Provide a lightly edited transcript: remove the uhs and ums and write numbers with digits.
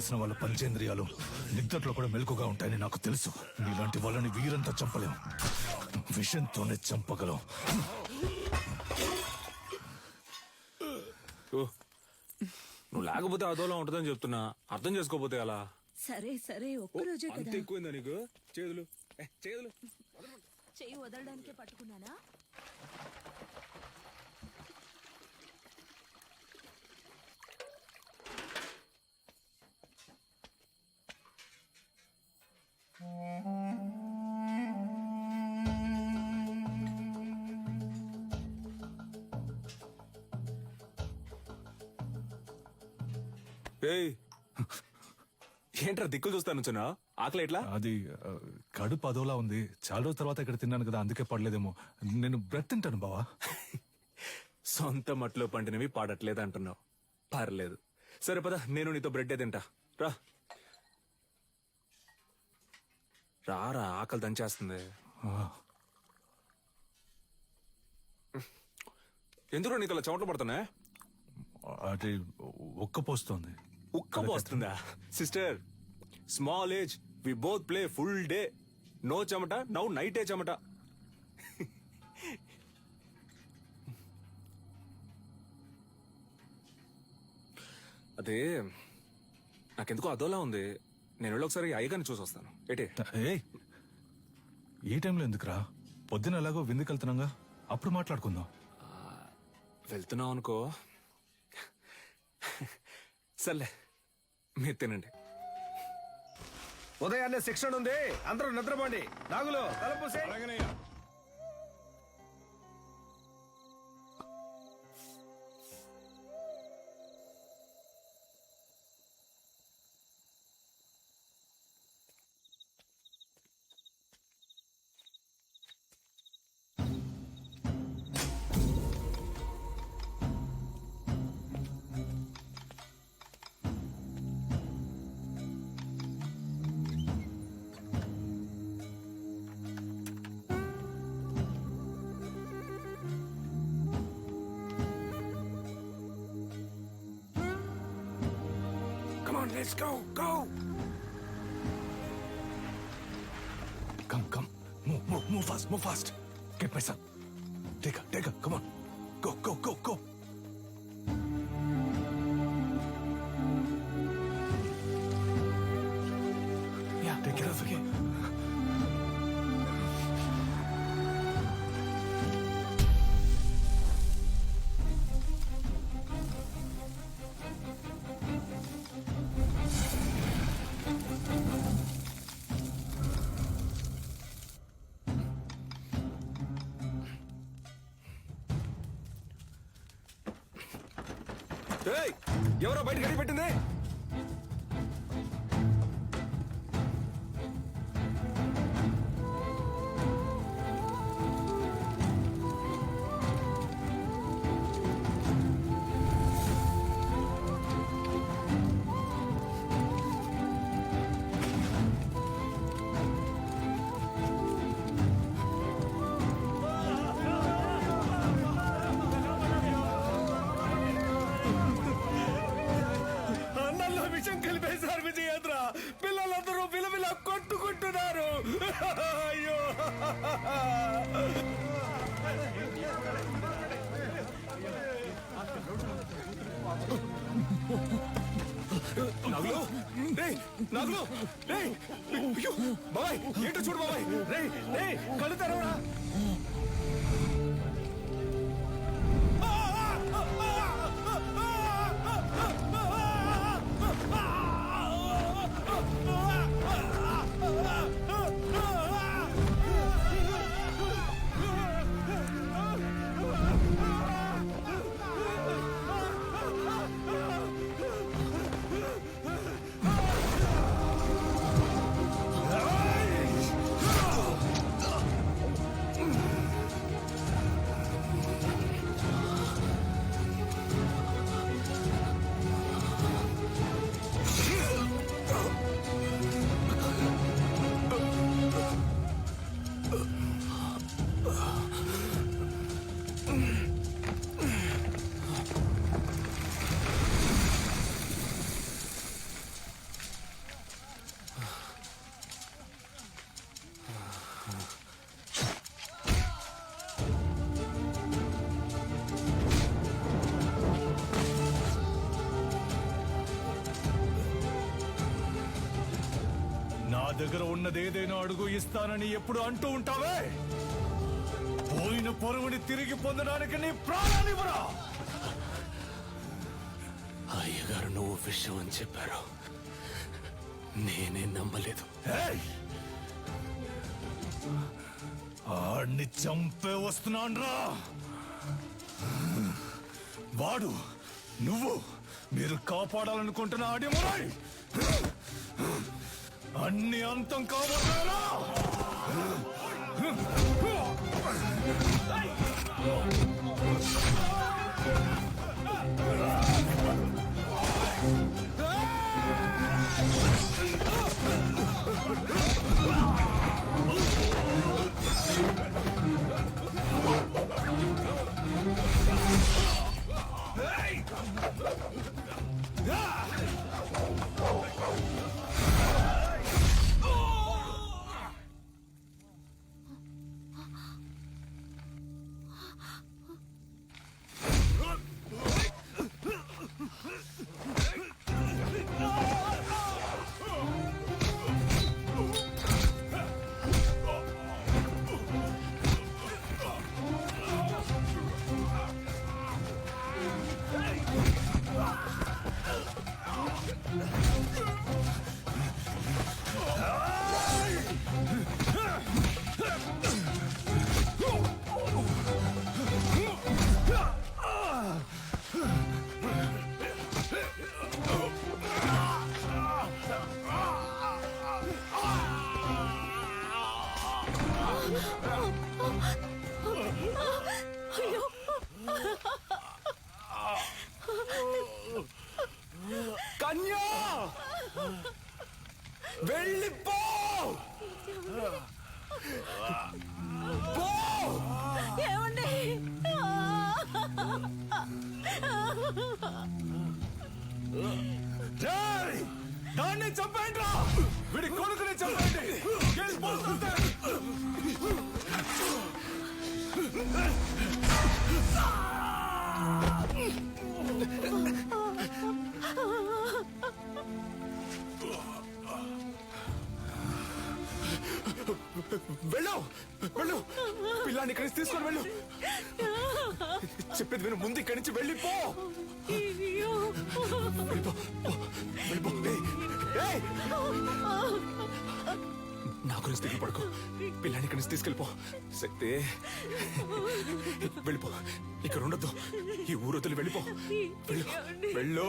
తెలిసిన వాళ్ళ పంచేంద్రియాలు నిద్రలో కూడా మెలకుగా ఉంటాయని నాకు తెలుసు. నీలాంటి వాళ్ళని వీరంతా చంపలేం, విషంతోనే చంపగలం. నువ్వు లేకపోతే అదోలా ఉంటుందని చెప్తున్నా, అర్థం చేసుకోపోతే అలా. సరే సరే ఒక్కరోజే అంత కదా. ఎక్కువైందా నీకు? చేతులు చేతులు చెయ్యి వదలడానికే పట్టుకున్నానా? ఏయ్, ఏంట్రా దిక్కులు చూస్తాను నుంచున్నా? ఆకలి ఎట్లా? అది కడుపు అదోలా ఉంది. చాలా రోజుల తర్వాత ఇక్కడ తిన్నాను కదా, అందుకే పడలేదేమో. నేను బ్రెడ్ తింటాను బావా. సొంత మట్లో పండినవి పాడట్లేదు అంటున్నావు. పర్లేదు, సరే పద, నేను నీతో బ్రెడ్ తింటా. రా రారా, ఆకలి దంచేస్తుంది. ఎందుకు నీకు అలా చెమటలు పడుతున్నా? అది ఉక్కపోస్తోంది. ఉక్క పోస్తుందా? Sister, small age, we both play full day. No చెమట, నౌ నైటే చెమట. అదే నాకెందుకో అదోలా ఉంది. నేను వెళ్ళి ఒకసారి అయ్యగారిని చూసి వస్తాను. ఏటే? ఏయ్, ఈ టైంలో ఎందుకురా? పొద్దున ఎలాగో విందుకు వెళ్తున్నాగా, అప్పుడు మాట్లాడుకుందాం. వెళ్తున్నావు అనుకో. సర్లే, మీరు తినండి. ఉదయాన్నే శిక్షణ ఉంది, అందరూ నిద్రపోండి. నాగులు తలపూసే. Let's go, go! Come. Move fast. Get my son. Take her, come on. Go. Yeah, take care of it. ఏయ్, ఎవరో బయట గడి పెట్టింది? పిల్లలందరూ విలవిల కొట్టుకుంటున్నారు. అయ్యో, నాగులు, నాగులు, బాబాయ్ ఏంటో చూడు బాబాయ్. రే కళ్ళు తెరవరా. దగ్గర ఉన్నది ఏదైనా అడుగు ఇస్తానని ఎప్పుడు అంటూ ఉంటావే, పోయిన పొరుగుని తిరిగి పొందడానికి నీ ప్రాణాన్నివ్వరా? అయ్యగారు నువ్వు విషయం అని చెప్పారు, నేనే నమ్మలేదు. ఏయ్! ఆడిని చంపే వస్తున్నాన్రా. వాడు నువ్వు మీరు కాపాడాలనుకుంటున్న ఆడిమురాయ్ అన్ని అంతం కాబోతున్నారా? అయ్యో కన్యా వెళ్ళిపో, పో! ఏమండి ఏయ్! దాన్ని చంపేయండిరా! వీడి కొడుకుని చంపేయండి! వెళ్ళిపోతుంటే! వెళ్ళు, వెళ్ళు, పిల్లాన్ని ఇక్కడి నుంచి తీసుకొని వెళ్ళు. చెప్పేది విను, ముందు ఇక్కడి నుంచి వెళ్ళిపో. వెళ్ళిపో, పో, వెళ్ళిపో. ఏయ్, ఏయ్! నా గురించి దిగులు పడుకో, పిల్లాన్ని ఇక్కడి నుంచి తీసుకెళ్ళిపో. శక్తి, వెళ్ళిపో, ఇక్కడ ఉండొద్దు, ఈ ఊరు వదిలి వెళ్ళిపో. వెళ్ళు, వెళ్ళు.